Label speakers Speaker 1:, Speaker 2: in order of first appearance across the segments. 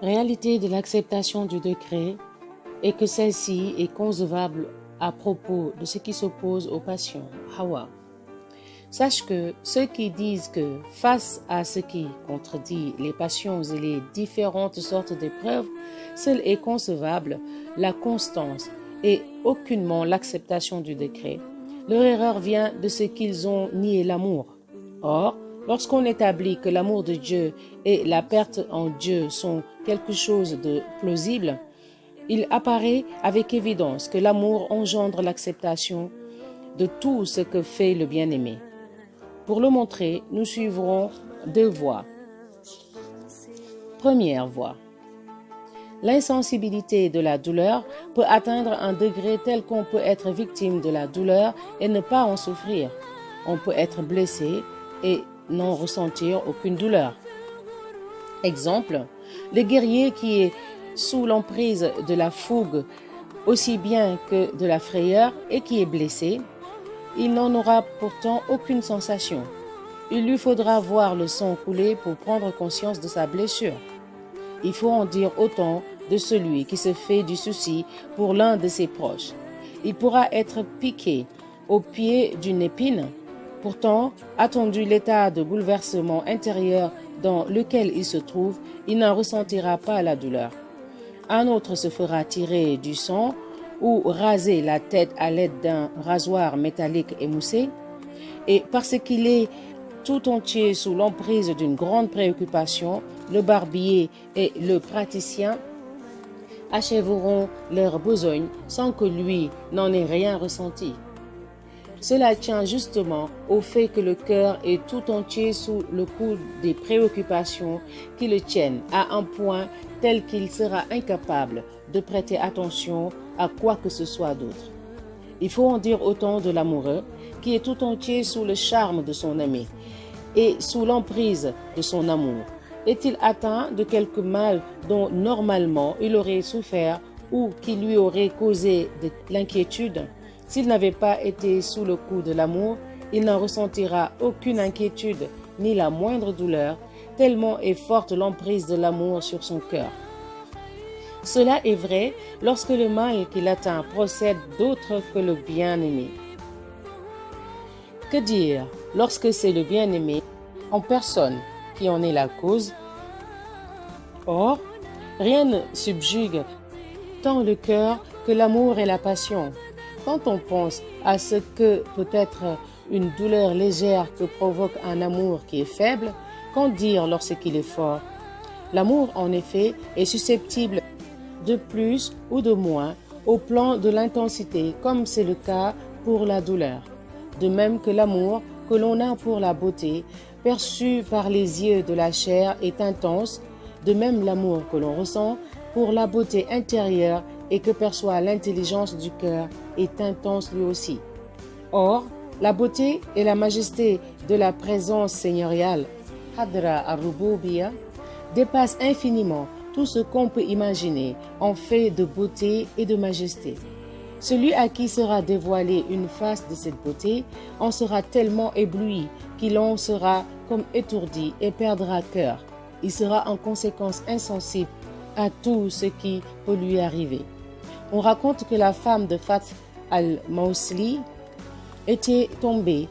Speaker 1: Réalité de l'acceptation du décret est que celle-ci est concevable à propos de ce qui s'oppose aux passions. Hawa. Sache que ceux qui disent que face à ce qui contredit les passions et les différentes sortes d'épreuves, seule est concevable la constance et aucunement l'acceptation du décret. Leur erreur vient de ce qu'ils ont nié l'amour. Or, lorsqu'on établit que l'amour de Dieu et la perte en Dieu sont quelque chose de plausible, il apparaît avec évidence que l'amour engendre l'acceptation de tout ce que fait le bien-aimé. Pour le montrer, nous suivrons deux voies. Première voie. L'insensibilité de la douleur peut atteindre un degré tel qu'on peut être victime de la douleur et ne pas en souffrir. On peut être blessé et n'en ressentir aucune douleur. Exemple, le guerrier qui est sous l'emprise de la fougue aussi bien que de la frayeur et qui est blessé, il n'en aura pourtant aucune sensation. Il lui faudra voir le sang couler pour prendre conscience de sa blessure. Il faut en dire autant de celui qui se fait du souci pour l'un de ses proches. Il pourra être piqué au pied d'une épine. Pourtant, attendu l'état de bouleversement intérieur dans lequel il se trouve, il n'en ressentira pas la douleur. Un autre se fera tirer du sang ou raser la tête à l'aide d'un rasoir métallique émoussé, et parce qu'il est tout entier sous l'emprise d'une grande préoccupation, le barbier et le praticien achèveront leur besogne sans que lui n'en ait rien ressenti. Cela tient justement au fait que le cœur est tout entier sous le coup des préoccupations qui le tiennent à un point tel qu'il sera incapable de prêter attention à quoi que ce soit d'autre. Il faut en dire autant de l'amoureux qui est tout entier sous le charme de son aimé et sous l'emprise de son amour. Est-il atteint de quelque mal dont normalement il aurait souffert ou qui lui aurait causé de l'inquiétude? S'il n'avait pas été sous le coup de l'amour, il n'en ressentira aucune inquiétude ni la moindre douleur, tellement est forte l'emprise de l'amour sur son cœur. Cela est vrai lorsque le mal qui l'atteint procède d'autre que le bien-aimé. Que dire lorsque c'est le bien-aimé en personne qui en est la cause? Or, rien ne subjugue tant le cœur que l'amour et la passion. Quand on pense à ce que peut être une douleur légère que provoque un amour qui est faible, qu'en dire lorsqu'il est fort? L'amour, en effet, est susceptible de plus ou de moins au plan de l'intensité, comme c'est le cas pour la douleur. De même que l'amour que l'on a pour la beauté, perçu par les yeux de la chair, est intense, de même l'amour que l'on ressent pour la beauté intérieure et que perçoit l'intelligence du cœur est intense lui aussi. Or, la beauté et la majesté de la présence seigneuriale, Hadra al-Rububiya, dépassent infiniment tout ce qu'on peut imaginer en fait de beauté et de majesté. Celui à qui sera dévoilée une face de cette beauté en sera tellement ébloui qu'il en sera comme étourdi et perdra cœur. Il sera en conséquence insensible à tout ce qui peut lui arriver. On raconte que la femme de Fath al-Mawsili était tombée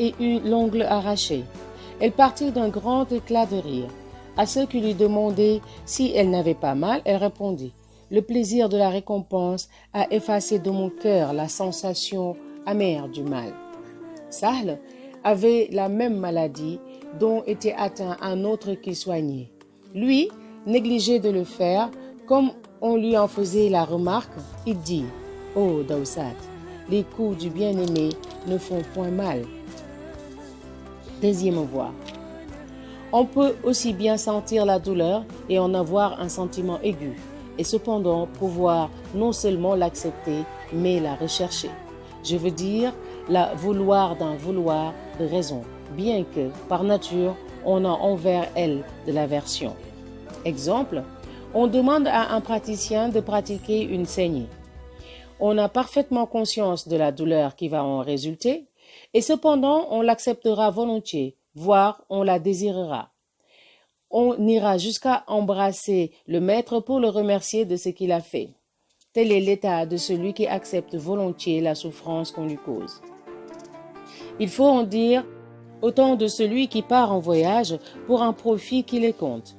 Speaker 1: et eut l'ongle arraché. Elle partit d'un grand éclat de rire. À ceux qui lui demandaient si elle n'avait pas mal, elle répondit: « Le plaisir de la récompense a effacé de mon cœur la sensation amère du mal. » Sahl avait la même maladie dont était atteint un autre qu'il soignait. Lui négligeait de le faire, comme on lui en faisait la remarque, il dit: « Oh Dawsat, les coups du bien-aimé ne font point mal. » Deuxième voie. On peut aussi bien sentir la douleur et en avoir un sentiment aigu, et cependant pouvoir non seulement l'accepter, mais la rechercher. Je veux dire, la vouloir d'un vouloir de raison, bien que, par nature, on a envers elle de l'aversion. Exemple, on demande à un praticien de pratiquer une saignée. On a parfaitement conscience de la douleur qui va en résulter, et cependant on l'acceptera volontiers, voire on la désirera. On ira jusqu'à embrasser le maître pour le remercier de ce qu'il a fait. Tel est l'état de celui qui accepte volontiers la souffrance qu'on lui cause. Il faut en dire autant de celui qui part en voyage pour un profit qui les compte.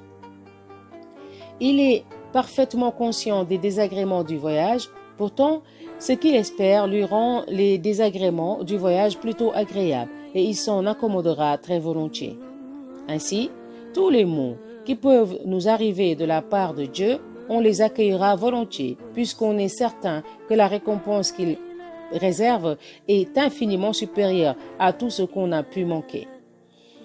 Speaker 1: Il est parfaitement conscient des désagréments du voyage, pourtant, ce qu'il espère lui rend les désagréments du voyage plutôt agréables et il s'en accommodera très volontiers. Ainsi, tous les maux qui peuvent nous arriver de la part de Dieu, on les accueillera volontiers, puisqu'on est certain que la récompense qu'il réserve est infiniment supérieure à tout ce qu'on a pu manquer.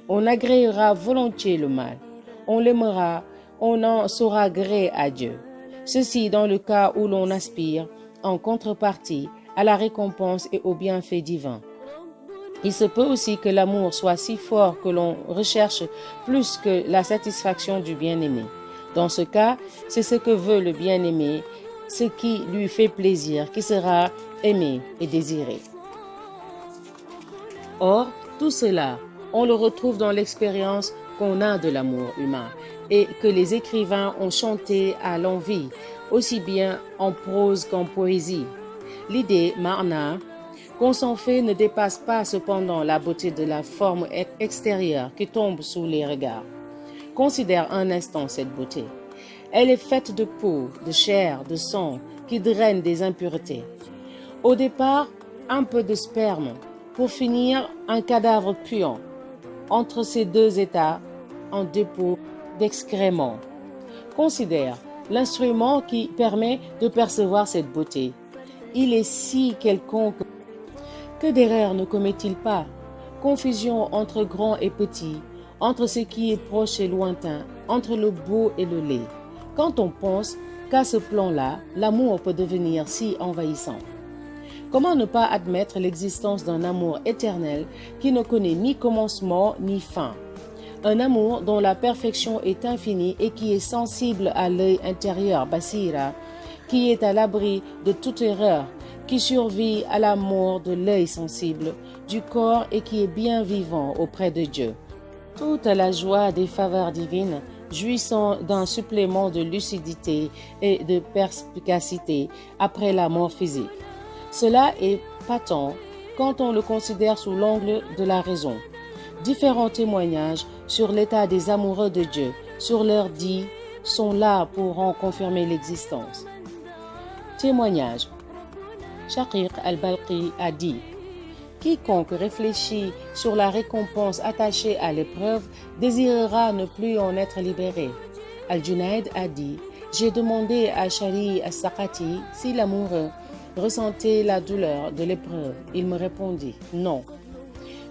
Speaker 1: On agréera volontiers le mal, on l'aimera, on en saura gré à Dieu. Ceci dans le cas où l'on aspire, en contrepartie, à la récompense et au bienfait divin. Il se peut aussi que l'amour soit si fort que l'on recherche plus que la satisfaction du bien-aimé. Dans ce cas, c'est ce que veut le bien-aimé, ce qui lui fait plaisir, qui sera aimé et désiré. Or, tout cela, on le retrouve dans l'expérience qu'on a de l'amour humain et que les écrivains ont chanté à l'envi, aussi bien en prose qu'en poésie. L'idée, ma'na, qu'on s'en fait ne dépasse pas cependant la beauté de la forme extérieure qui tombe sous les regards. Considère un instant cette beauté. Elle est faite de peau, de chair, de sang qui drainent des impuretés. Au départ, un peu de sperme, pour finir un cadavre puant. Entre ces deux états, un dépôt d'excréments. Considère l'instrument qui permet de percevoir cette beauté. Il est si quelconque. Que d'erreurs ne commet-il pas? Confusion entre grand et petit, entre ce qui est proche et lointain, entre le beau et le laid. Quand on pense qu'à ce plan-là, l'amour peut devenir si envahissant. Comment ne pas admettre l'existence d'un amour éternel qui ne connaît ni commencement ni fin? Un amour dont la perfection est infinie et qui est sensible à l'œil intérieur, basira, qui est à l'abri de toute erreur, qui survit à l'amour de l'œil sensible, du corps et qui est bien vivant auprès de Dieu. Toute la joie des faveurs divines, jouissant d'un supplément de lucidité et de perspicacité après la mort physique. Cela est patent quand on le considère sous l'angle de la raison. Différents témoignages sur l'état des amoureux de Dieu, sur leur dit, sont là pour en confirmer l'existence. Témoignage. Shaqiq al-Balqi a dit: quiconque réfléchit sur la récompense attachée à l'épreuve désirera ne plus en être libéré. Al-Junaid a dit: j'ai demandé à Shari al-Saqati si l'amoureux ressentait la douleur de l'épreuve. Il me répondit: non.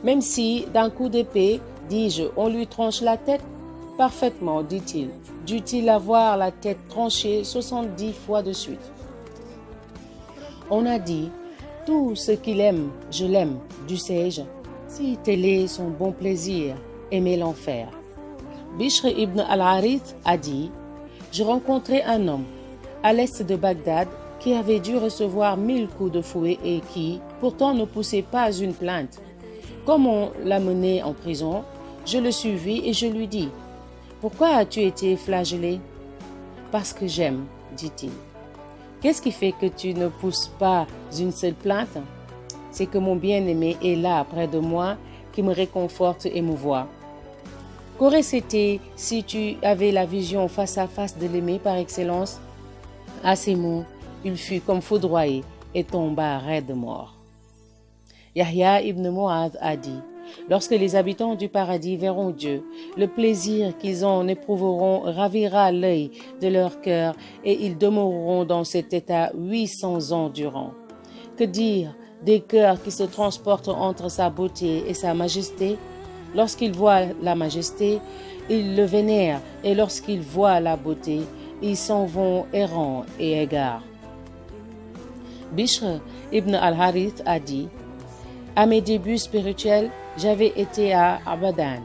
Speaker 1: Même si d'un coup d'épée, dis-je, on lui tranche la tête, parfaitement, dit-il. Dut-il avoir la tête tranchée 70 fois de suite? On a dit: tout ce qu'il aime, je l'aime, dussé-je. Si tel est son bon plaisir, aimer l'enfer. Bishr ibn al-Harith a dit: je rencontrai un homme à l'est de Bagdad qui avait dû recevoir 1000 coups de fouet et qui, pourtant, ne poussait pas une plainte. Comme on l'a mené en prison, je le suivis et je lui dis: pourquoi as-tu été flagellé? Parce que j'aime, dit-il. Qu'est-ce qui fait que tu ne pousses pas une seule plainte? C'est que mon bien-aimé est là près de moi, qui me réconforte et me voit. Qu'aurait-ce été si tu avais la vision face à face de l'aimer par excellence? À ces mots, il fut comme foudroyé et tomba raide mort. Yahya ibn Mu'adh a dit: lorsque les habitants du paradis verront Dieu, le plaisir qu'ils en éprouveront ravira l'œil de leur cœur et ils demeureront dans cet état 800 ans durant. Que dire des cœurs qui se transportent entre sa beauté et sa majesté? Lorsqu'ils voient la majesté, ils le vénèrent et lorsqu'ils voient la beauté, ils s'en vont errants et égards. Bishr ibn al-Harith a dit: à mes débuts spirituels, j'avais été à Abadan.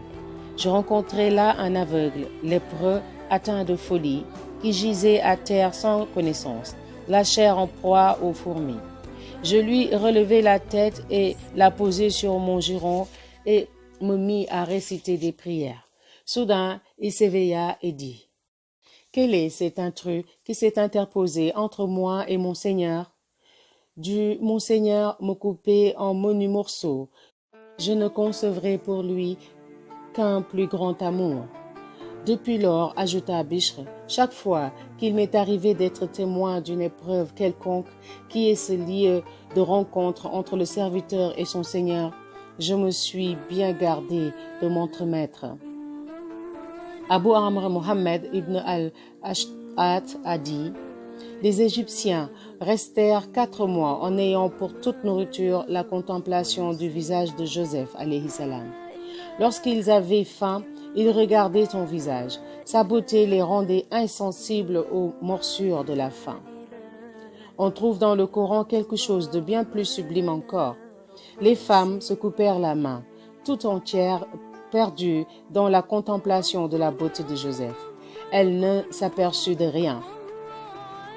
Speaker 1: Je rencontrai là un aveugle, lépreux, atteint de folie, qui gisait à terre sans connaissance, la chair en proie aux fourmis. Je lui relevai la tête et la posai sur mon giron et me mis à réciter des prières. Soudain, il s'éveilla et dit: Quel est cet intrus qui s'est interposé entre moi et mon Seigneur? Dût mon Seigneur me couper en menus morceaux, je ne concevrai pour lui qu'un plus grand amour. Depuis lors, ajouta Bishr, chaque fois qu'il m'est arrivé d'être témoin d'une épreuve quelconque qui est ce lieu de rencontre entre le serviteur et son Seigneur, je me suis bien gardé de m'entremettre. Abu Amr Mohammed ibn al-Ash'at a dit: Les Égyptiens restèrent 4 mois en ayant pour toute nourriture la contemplation du visage de Joseph alayhi salam. Lorsqu'ils avaient faim, ils regardaient son visage. Sa beauté les rendait insensibles aux morsures de la faim. On trouve dans le Coran quelque chose de bien plus sublime encore. Les femmes se coupèrent la main, tout entière perdues dans la contemplation de la beauté de Joseph. Elles ne s'aperçurent de rien.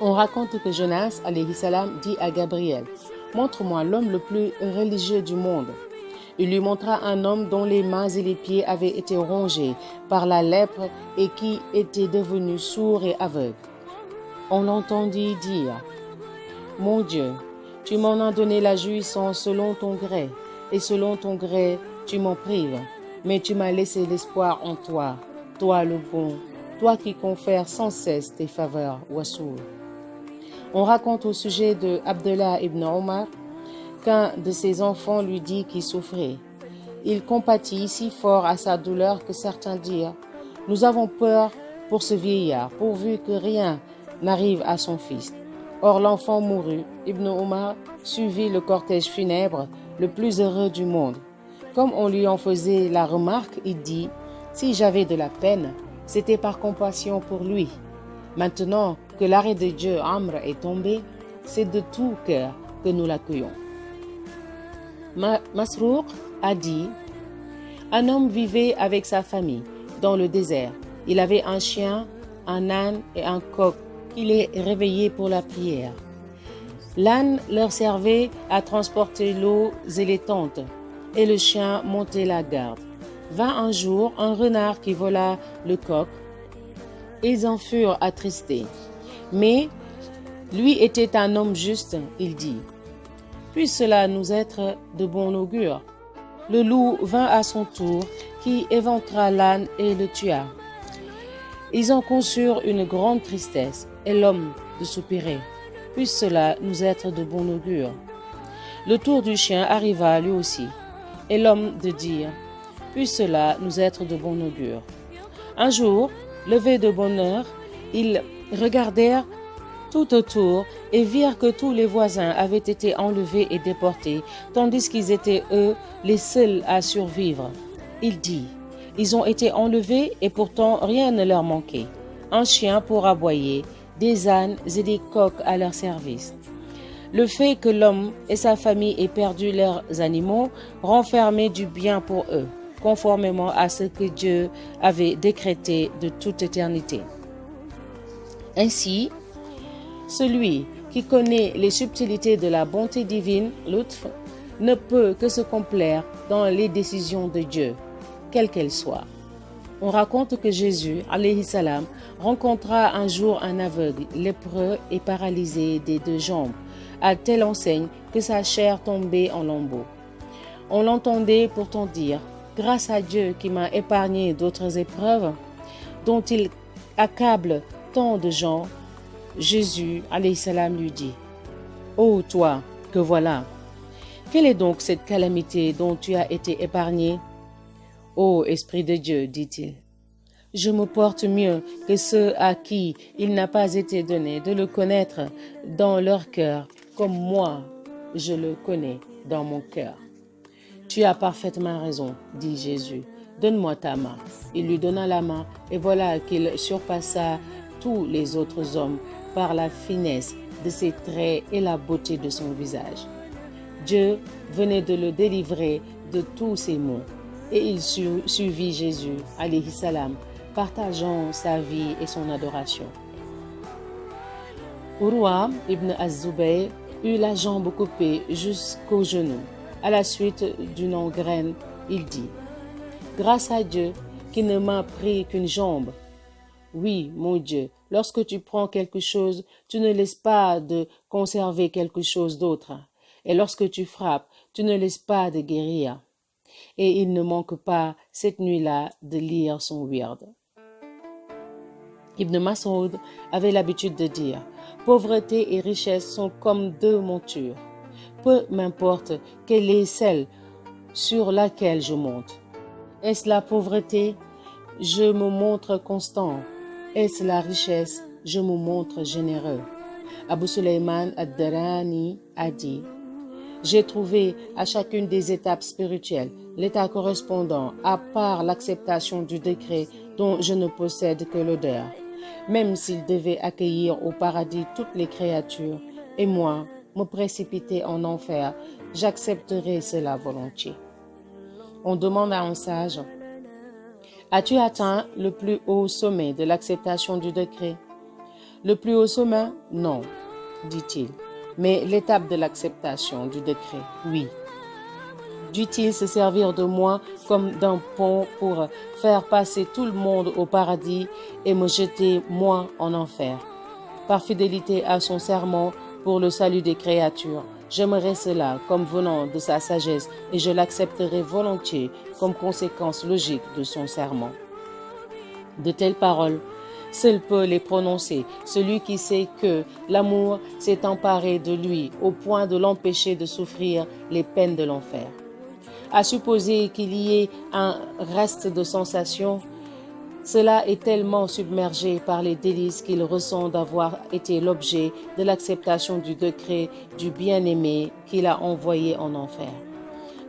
Speaker 1: On raconte que Jonas alayhi salam dit à Gabriel: Montre-moi l'homme le plus religieux du monde. Il lui montra un homme dont les mains et les pieds avaient été rongés par la lèpre et qui était devenu sourd et aveugle. On l'entendit dire: Mon Dieu, tu m'en as donné la jouissance selon ton gré, et selon ton gré, tu m'en prives. Mais tu m'as laissé l'espoir en toi, toi le bon, toi qui confères sans cesse tes faveurs, Wassoul. On raconte au sujet de Abdullah ibn Omar qu'un de ses enfants lui dit qu'il souffrait. Il compatit si fort à sa douleur que certains dirent: Nous avons peur pour ce vieillard, pourvu que rien n'arrive à son fils. Or l'enfant mourut. Ibn Omar suivit le cortège funèbre le plus heureux du monde. Comme on lui en faisait la remarque, il dit: Si j'avais de la peine, c'était par compassion pour lui. Maintenant que l'arrêt de Dieu Amr est tombé, c'est de tout cœur que nous l'accueillons. Masrouk a dit: Un homme vivait avec sa famille dans le désert. Il avait un chien, un âne et un coq qui les réveillaient pour la prière. L'âne leur servait à transporter l'eau et les tentes, et le chien montait la garde. Vint un jour un renard qui vola le coq. Ils en furent attristés. Mais lui était un homme juste, il dit: Puisse cela nous être de bon augure. Le loup vint à son tour, qui éventra l'âne et le tua. Ils en conçurent une grande tristesse, et l'homme de soupirer: Puisse cela nous être de bon augure. Le tour du chien arriva lui aussi, et l'homme de dire: Puisse cela nous être de bon augure. Un jour, levés de bonne heure, ils regardèrent tout autour et virent que tous les voisins avaient été enlevés et déportés, tandis qu'ils étaient, eux, les seuls à survivre. Il dit: Ils ont été enlevés et pourtant rien ne leur manquait. Un chien pour aboyer, des ânes et des coqs à leur service. Le fait que l'homme et sa famille aient perdu leurs animaux renfermait du bien pour eux, conformément à ce que Dieu avait décrété de toute éternité. Ainsi, celui qui connaît les subtilités de la bonté divine, Lutf, ne peut que se complaire dans les décisions de Dieu, quelles qu'elles soient. On raconte que Jésus, alayhi salam, rencontra un jour un aveugle, lépreux et paralysé des 2 jambes, à telle enseigne que sa chair tombait en lambeaux. On l'entendait pourtant dire: Grâce à Dieu qui m'a épargné d'autres épreuves, dont il accable tant de gens. Jésus, alayhi salam, lui dit: Ô toi, que voilà! Quelle est donc cette calamité dont tu as été épargné? Ô Esprit de Dieu, dit-il, je me porte mieux que ceux à qui il n'a pas été donné de le connaître dans leur cœur, comme moi, je le connais dans mon cœur. Tu as parfaitement raison, dit Jésus. Donne-moi ta main. Il lui donna la main, et voilà qu'il surpassa tous les autres hommes par la finesse de ses traits et la beauté de son visage. Dieu venait de le délivrer de tous ses maux, et il suivit Jésus, alayhi salam, partageant sa vie et son adoration. Urwa ibn az-Zubayr eut la jambe coupée jusqu'au genou. À la suite d'une gangrène, il dit: Grâce à Dieu qui qui ne m'a pris qu'une jambe. Oui, mon Dieu, lorsque tu prends quelque chose, tu ne laisses pas de conserver quelque chose d'autre. Et lorsque tu frappes, tu ne laisses pas de guérir. Et il ne manque pas, cette nuit-là, de lire son wird. Ibn Mas'ud avait l'habitude de dire « Pauvreté et richesse sont comme deux montures. Peu m'importe quelle est celle sur laquelle je monte. Est-ce la pauvreté? Je me montre constant. Est-ce la richesse? Je me montre généreux. » Abu Sulaiman ad-Darani a dit « J'ai trouvé à chacune des étapes spirituelles l'état correspondant à part l'acceptation du décret dont je ne possède que l'odeur. Même s'il devait accueillir au paradis toutes les créatures, et moi, me précipiter en enfer, j'accepterai cela volontiers. » On demande à un sage, « As-tu atteint le plus haut sommet de l'acceptation du décret ?» Le plus haut sommet, non, dit-il, mais l'étape de l'acceptation du décret, oui. Dut-il se servir de moi comme d'un pont pour faire passer tout le monde au paradis et me jeter, moi, en enfer? Par fidélité à son serment pour le salut des créatures, j'aimerais cela comme venant de sa sagesse et je l'accepterai volontiers comme conséquence logique de son serment. De telles paroles, seul peut les prononcer celui qui sait que l'amour s'est emparé de lui au point de l'empêcher de souffrir les peines de l'enfer. À supposer qu'il y ait un reste de sensation, cela est tellement submergé par les délices qu'il ressent d'avoir été l'objet de l'acceptation du décret du bien-aimé qu'il a envoyé en enfer.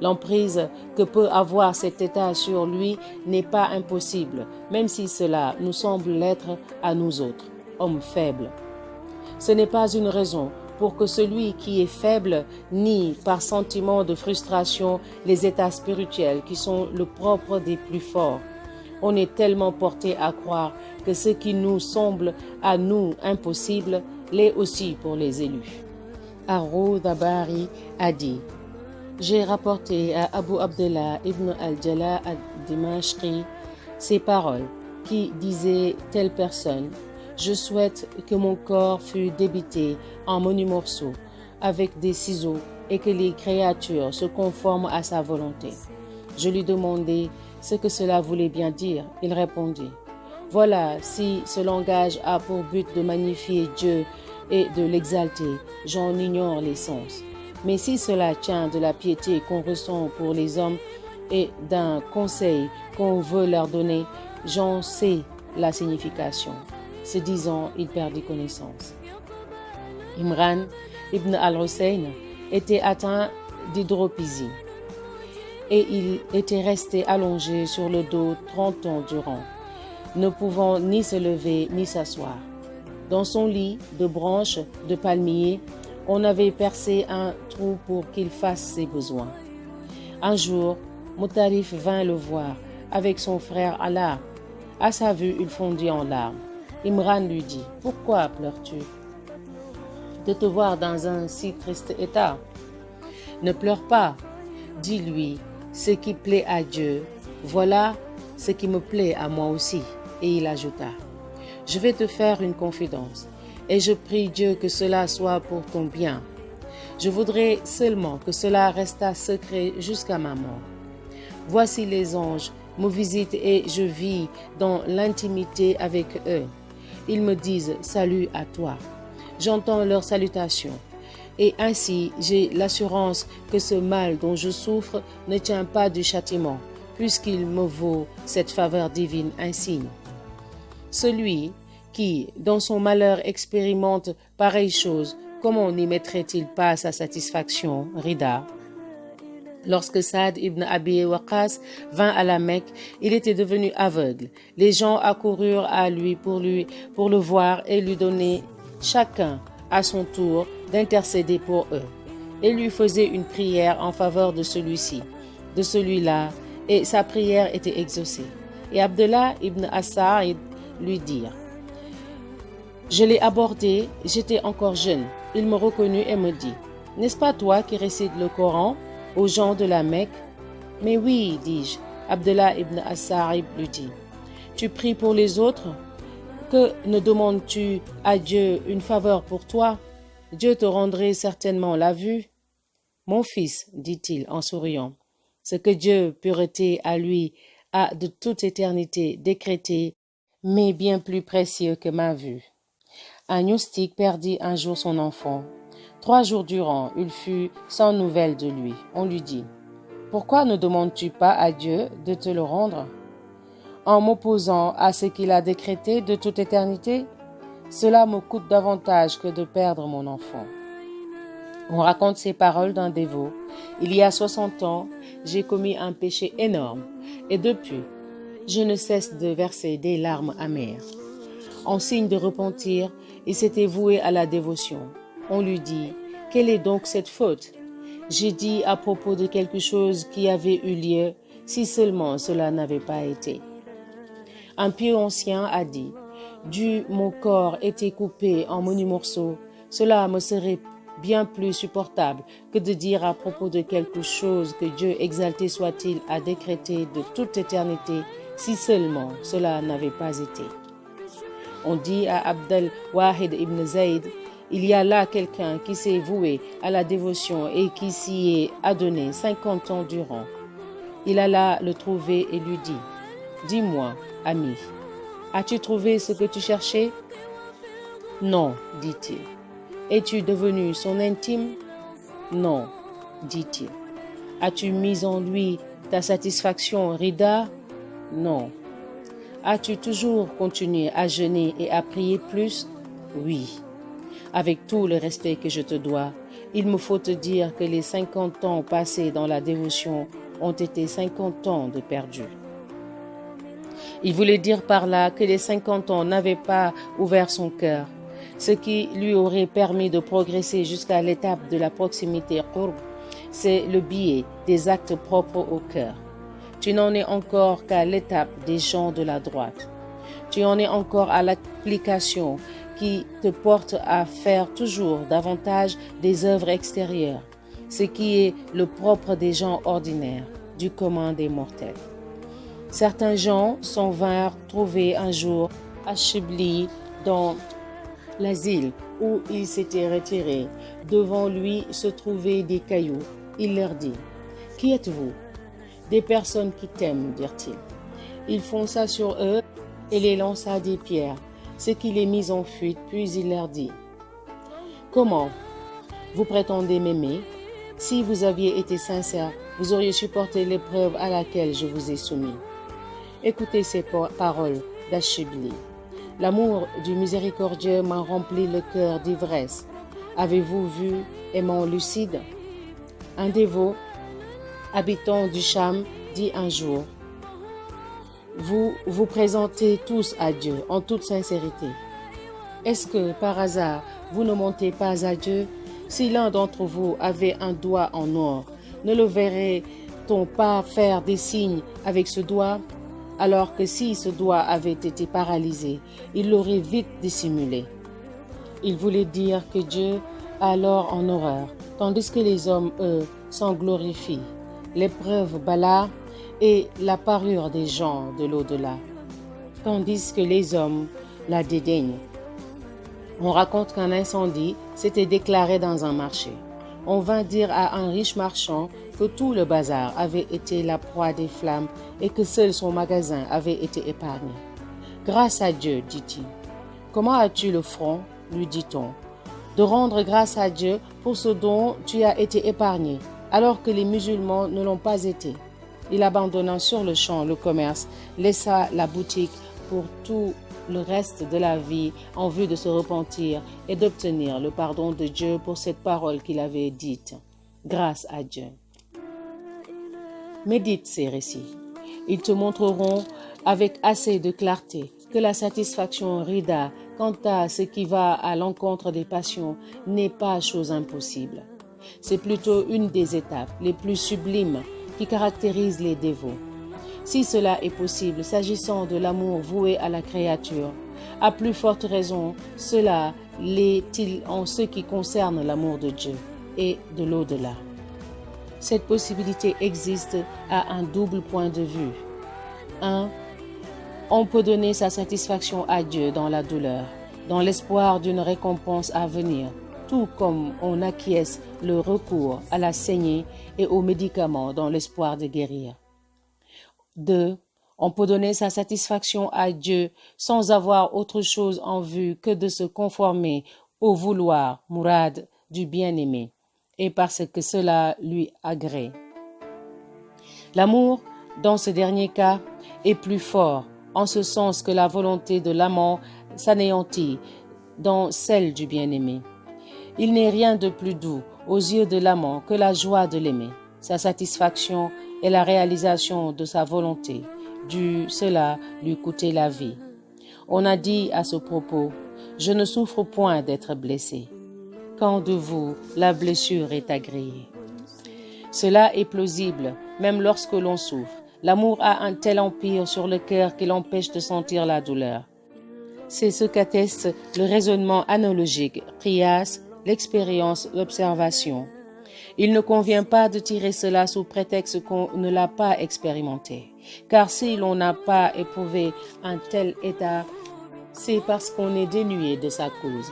Speaker 1: L'emprise que peut avoir cet état sur lui n'est pas impossible, même si cela nous semble l'être à nous autres, hommes faibles. Ce n'est pas une raison pour que celui qui est faible nie par sentiment de frustration les états spirituels qui sont le propre des plus forts. On est tellement porté à croire que ce qui nous semble à nous impossible l'est aussi pour les élus. Ar-Dabari a dit « J'ai rapporté à Abu Abdallah ibn al-Jala al-Dimashqi ces paroles qui disaient telle personne « Je souhaite que mon corps fût débité en menus morceaux avec des ciseaux et que les créatures se conforment à sa volonté. » Je lui demandai ce que cela voulait bien dire. Il répondit « Voilà, si ce langage a pour but de magnifier Dieu et de l'exalter, j'en ignore les sens. Mais si cela tient de la piété qu'on ressent pour les hommes et d'un conseil qu'on veut leur donner, j'en sais la signification. » Ce disant, il perdit connaissance. Imran ibn al-Hussein était atteint d'hydropisie et il était resté allongé sur le dos 30 ans durant, ne pouvant ni se lever ni s'asseoir. Dans son lit de branches de palmier, on avait percé un trou pour qu'il fasse ses besoins. Un jour, Moutarif vint le voir avec son frère Allah. À sa vue, il fondit en larmes. Imran lui dit « Pourquoi pleures-tu de te voir dans un si triste état? Ne pleure pas, dis-lui ce qui plaît à Dieu, voilà ce qui me plaît à moi aussi. » Et il ajouta « Je vais te faire une confidence et je prie Dieu que cela soit pour ton bien. Je voudrais seulement que cela restât secret jusqu'à ma mort. Voici les anges me visitent et je vis dans l'intimité avec eux. Ils me disent « Salut à toi ». J'entends leurs salutations. Et ainsi, j'ai l'assurance que ce mal dont je souffre ne tient pas du châtiment, puisqu'il me vaut cette faveur divine insigne. Celui qui, dans son malheur, expérimente pareille chose, comment n'y mettrait-il pas sa satisfaction, Rida? Lorsque Saad ibn Abi Waqqas vint à la Mecque, il était devenu aveugle. Les gens accoururent à lui pour le voir et lui donner chacun à son tour d'intercéder pour eux. Et lui faisait une prière en faveur de celui-ci, de celui-là, et sa prière était exaucée. Et Abdullah ibn As-Sa'id lui dit « Je l'ai abordé, j'étais encore jeune. Il me reconnut et me dit « N'est-ce pas toi qui récites le Coran aux gens de la Mecque ?» « Mais oui, dis-je, Abdullah ibn as-Sa'ib lui dit, « Tu pries pour les autres? Que ne demandes-tu à Dieu une faveur pour toi? Dieu te rendrait certainement la vue. » « Mon fils, dit-il en souriant, ce que Dieu, pureté à lui, a de toute éternité décrété, m'est bien plus précieux que ma vue. » Un gnostique perdit un jour son enfant. 3 jours durant, il fut sans nouvelles de lui. On lui dit, « Pourquoi ne demandes-tu pas à Dieu de te le rendre? En m'opposant à ce qu'il a décrété de toute éternité, cela me coûte davantage que de perdre mon enfant. » On raconte ces paroles d'un dévot. Il y a 60 ans, j'ai commis un péché énorme et depuis, je ne cesse de verser des larmes amères. En signe de repentir, il s'était voué à la dévotion. On lui dit, « Quelle est donc cette faute? J'ai dit à propos de quelque chose qui avait eu lieu, si seulement cela n'avait pas été. » Un pieux ancien a dit, « Dût mon corps était coupé en menus morceaux, cela me serait bien plus supportable que de dire à propos de quelque chose que Dieu exalté soit-il a décrété de toute éternité, si seulement cela n'avait pas été. » On dit à Abdel Wahid ibn Zayd, il y a là quelqu'un qui s'est voué à la dévotion et qui s'y est adonné 50 ans durant. Il alla le trouver et lui dit, « Dis-moi, ami, as-tu trouvé ce que tu cherchais? » « Non, dit-il. » « Es-tu devenu son intime? » « Non, dit-il. »« As-tu mis en lui ta satisfaction, Rida? » ?»« Non. »« As-tu toujours continué à jeûner et à prier plus? » ?»« Oui. » « Avec tout le respect que je te dois, il me faut te dire que les 50 ans passés dans la dévotion ont été 50 ans de perdu. » Il voulait dire par là que les 50 ans n'avaient pas ouvert son cœur, ce qui lui aurait permis de progresser jusqu'à l'étape de la proximité qurb, c'est le biais des actes propres au cœur. Tu n'en es encore qu'à l'étape des gens de la droite. Tu en es encore à l'application qui te porte à faire toujours davantage des œuvres extérieures, ce qui est le propre des gens ordinaires, du commun des mortels. Certains gens s'en vinrent trouver un jour à Chibli dans l'asile où il s'était retiré. Devant lui se trouvaient des cailloux. Il leur dit, « Qui êtes-vous? » ?»« Des personnes qui t'aiment, dirent-ils. Il fonça sur eux et les lança des pierres, ce qui les mit en fuite, puis il leur dit, « Comment? Vous prétendez m'aimer? Si vous aviez été sincère, vous auriez supporté l'épreuve à laquelle je vous ai soumis. » Écoutez ces paroles d'Achibli. L'amour du miséricordieux m'a rempli le cœur d'ivresse. Avez-vous vu aimant lucide? Un dévot, habitant du Cham, dit un jour, vous vous présentez tous à Dieu en toute sincérité. Est-ce que par hasard vous ne mentez pas à Dieu? Si l'un d'entre vous avait un doigt en or, ne le verrait-on pas faire des signes avec ce doigt? Alors que si ce doigt avait été paralysé, il l'aurait vite dissimulé. Il voulait dire que Dieu a alors en horreur, tandis que les hommes, eux, s'en glorifient, l'épreuve Bala et la parure des gens de l'au-delà, tandis que les hommes la dédaignent. On raconte qu'un incendie s'était déclaré dans un marché. On vint dire à un riche marchand que tout le bazar avait été la proie des flammes et que seul son magasin avait été épargné. « Grâce à Dieu, dit-il. »« Comment as-tu le front, lui dit-on, de rendre grâce à Dieu pour ce dont tu as été épargné, alors que les musulmans ne l'ont pas été. » Il abandonna sur le champ le commerce, laissa la boutique pour tout le reste de la vie en vue de se repentir et d'obtenir le pardon de Dieu pour cette parole qu'il avait dite. Grâce à Dieu. Médite ces récits. Ils te montreront avec assez de clarté que la satisfaction rida quant à ce qui va à l'encontre des passions n'est pas chose impossible. C'est plutôt une des étapes les plus sublimes qui caractérisent les dévots. Si cela est possible s'agissant de l'amour voué à la créature, à plus forte raison, cela l'est-il en ce qui concerne l'amour de Dieu et de l'au-delà. Cette possibilité existe à un double point de vue. 1. On peut donner sa satisfaction à Dieu dans la douleur, dans l'espoir d'une récompense à venir, tout comme on acquiesce le recours à la saignée et aux médicaments dans l'espoir de guérir. 2. On peut donner sa satisfaction à Dieu sans avoir autre chose en vue que de se conformer au vouloir, mourad, du bien-aimé, et parce que cela lui agrée. L'amour, dans ce dernier cas, est plus fort, en ce sens que la volonté de l'amant s'anéantit dans celle du bien-aimé. Il n'est rien de plus doux aux yeux de l'amant que la joie de l'aimer. Sa satisfaction est la réalisation de sa volonté, dû cela lui coûter la vie. On a dit à ce propos, « Je ne souffre point d'être blessé. Quand de vous la blessure est agréée. » Cela est plausible, même lorsque l'on souffre. L'amour a un tel empire sur le cœur qu'il empêche de sentir la douleur. C'est ce qu'atteste le raisonnement analogique, Qiyas, l'expérience, l'observation. Il ne convient pas de tirer cela sous prétexte qu'on ne l'a pas expérimenté, car si l'on n'a pas éprouvé un tel état, c'est parce qu'on est dénué de sa cause.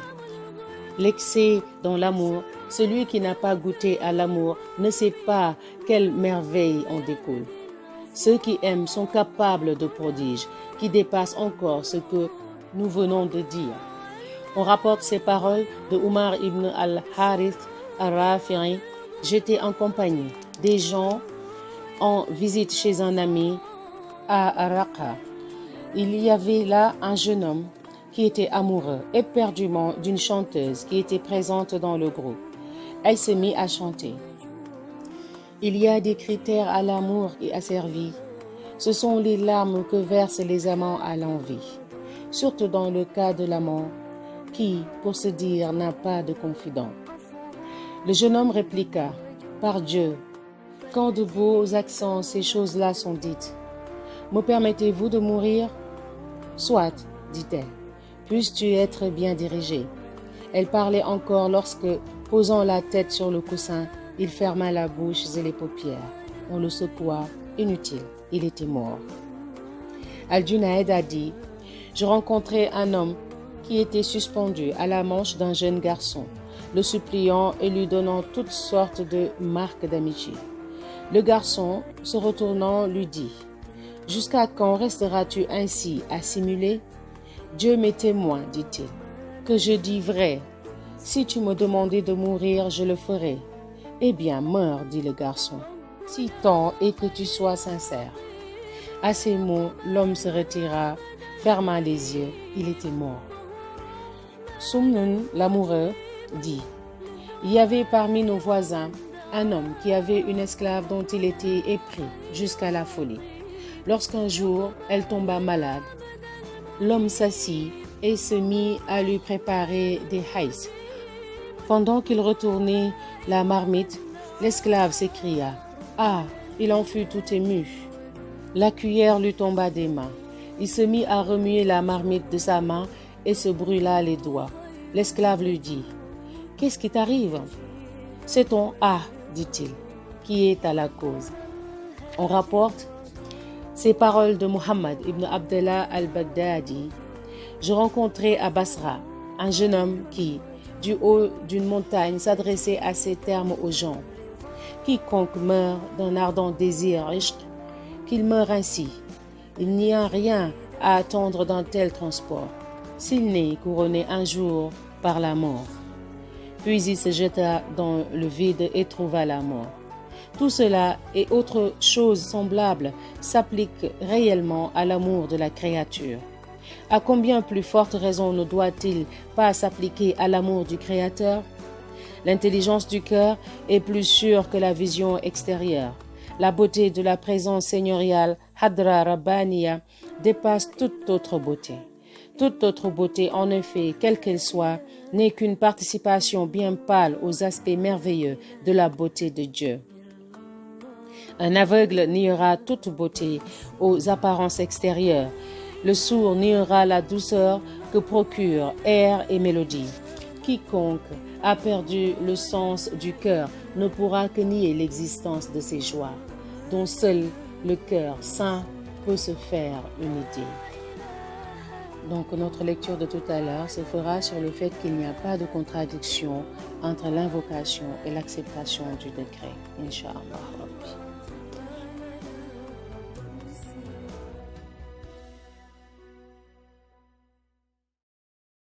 Speaker 1: L'excès dans l'amour, celui qui n'a pas goûté à l'amour ne sait pas quelle merveille en découle. Ceux qui aiment sont capables de prodiges qui dépassent encore ce que nous venons de dire. On rapporte ces paroles de Umar ibn al-Harith al-Rafi'i. J'étais en compagnie des gens en visite chez un ami à Raqqa. Il y avait là un jeune homme qui était amoureux éperdument d'une chanteuse qui était présente dans le groupe. Elle se mit à chanter. Il y a des critères à l'amour qui asservit. Ce sont les larmes que versent les amants à l'envie, surtout dans le cas de l'amant qui, pour se dire, n'a pas de confident. Le jeune homme répliqua, « Par Dieu, quand de beaux accents ces choses-là sont dites, me permettez-vous de mourir ?»« Soit, dit-elle, puisses-tu être bien dirigé. » Elle parlait encore lorsque, posant la tête sur le coussin, il ferma la bouche et les paupières. On le secoua, inutile, il était mort. Al-Junaïd a dit, « Je rencontrai un homme qui était suspendu à la manche d'un jeune garçon, le suppliant et lui donnant toutes sortes de marques d'amitié. Le garçon, se retournant, lui dit, « Jusqu'à quand resteras-tu ainsi à simuler ? Dieu m'est témoin, dit-il, que je dis vrai. Si tu me demandais de mourir, je le ferai. Eh bien, meurs, dit le garçon, si tant est que tu sois sincère. » À ces mots, l'homme se retira, ferma les yeux, il était mort. Sumnun, l'amoureux, dit, « Il y avait parmi nos voisins un homme qui avait une esclave dont il était épris jusqu'à la folie. Lorsqu'un jour, elle tomba malade, l'homme s'assit et se mit à lui préparer des haïs. Pendant qu'il retournait la marmite, l'esclave s'écria, « Ah !» Il en fut tout ému. La cuillère lui tomba des mains. Il se mit à remuer la marmite de sa main et se brûla les doigts. L'esclave lui dit, « Qu'est-ce qui t'arrive ?»« C'est ton ah, dit-il, qui est à la cause. » On rapporte ces paroles de Muhammad ibn Abdallah al-Baghdadi. Je rencontrai à Basra un jeune homme qui, du haut d'une montagne, s'adressait à ces termes aux gens. Quiconque meurt d'un ardent désir, qu'il meure ainsi. Il n'y a rien à attendre d'un tel transport, s'il n'est couronné un jour par la mort. Puis il se jeta dans le vide et trouva la mort. Tout cela et autres choses semblables s'appliquent réellement à l'amour de la créature. À combien plus forte raison ne doit-il pas s'appliquer à l'amour du Créateur? L'intelligence du cœur est plus sûre que la vision extérieure. La beauté de la présence seigneuriale, Hadra Rabbaniya, dépasse toute autre beauté. Toute autre beauté, en effet, quelle qu'elle soit, n'est qu'une participation bien pâle aux aspects merveilleux de la beauté de Dieu. Un aveugle niera toute beauté aux apparences extérieures. Le sourd niera la douceur que procurent air et mélodie. Quiconque a perdu le sens du cœur ne pourra que nier l'existence de ces joies, dont seul le cœur saint peut se faire une idée. Donc notre lecture de tout à l'heure se fera sur le fait qu'il n'y a pas de contradiction entre l'invocation et l'acceptation du décret. Inch'Allah.